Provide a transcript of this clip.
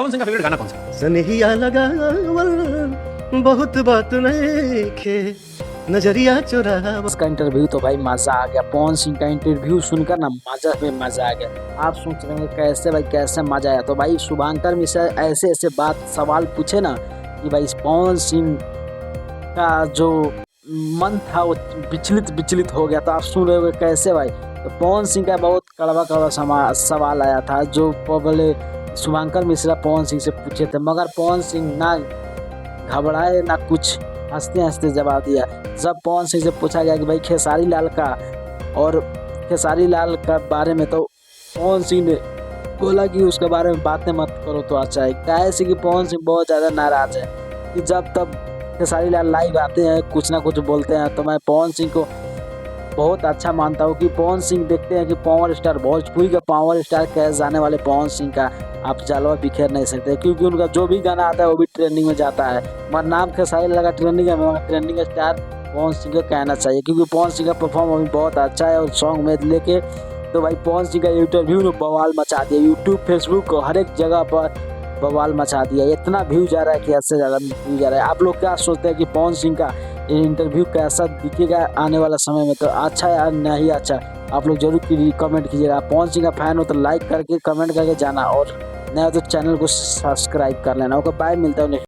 पवन सिंह का फेवरेट गाना कौन सा? सनहिया लगावल बहुत बात नइखे नजरिया चुरावल। इसका इंटरव्यू तो भाई मजा आ गया। पवन सिंह का इंटरव्यू सुनकर ना मजा आ गया। आप सोच रहे हैं कैसे भाई कैसे मजा आया, तो भाई शुभांकर मिश्रा ऐसे ऐसे बात सवाल पूछे ना कि भाई पवन सिंह का जो मन था वो विचलित हो गया। तो आप सुन रहे हो कैसे भाई, तो पवन सिंह का बहुत कड़वा सवाल आया था जो पहले शुभांकर मिश्रा पवन सिंह से पूछे थे, मगर पवन सिंह ना घबराए ना कुछ, हंसते हंसते जवाब दिया। जब पवन सिंह से पूछा गया कि भाई खेसारी लाल का बारे में, तो पवन सिंह ने बोला कि उसके बारे में बातें मत करो तो अच्छा है। कैसे कि पवन सिंह बहुत ज़्यादा नाराज है कि जब तब खेसारी लाल लाइव आते हैं कुछ ना कुछ बोलते हैं, तो मैं पवन सिंह को बहुत अच्छा मानता हूँ कि पवन सिंह देखते हैं कि पावर स्टार भोजपुरी का पावर स्टार कहे जाने वाले पवन सिंह का आप जलवा बिखेर नहीं सकते, क्योंकि उनका जो भी गाना आता है वो भी ट्रेंडिंग में जाता है। मगर नाम खेसारी लगा ट्रेंडिंग है, मगर ट्रेंडिंग स्टार पवन सिंह को कहना चाहिए, क्योंकि पवन सिंह का परफॉर्म अभी बहुत अच्छा है। और सॉन्ग में लेके तो भाई पवन सिंह का इंटरव्यू ने बवाल मचा दिया, यूट्यूब फेसबुक हर एक जगह पर बवाल मचा दिया। इतना व्यू जा रहा है कि इससे ज़्यादा व्यू जा रहा है। आप लोग क्या सोचते हैं कि पवन सिंह का इंटरव्यू कैसा दिखेगा आने वाला समय में, तो अच्छा है या नहीं अच्छा, आप लोग जरूर कमेंट कीजिएगा। पवन सिंह का फैन हो तो लाइक करके कमेंट करके जाना, और नया तो चैनल को सब्सक्राइब कर लेना। ओके बाय, मिलता है।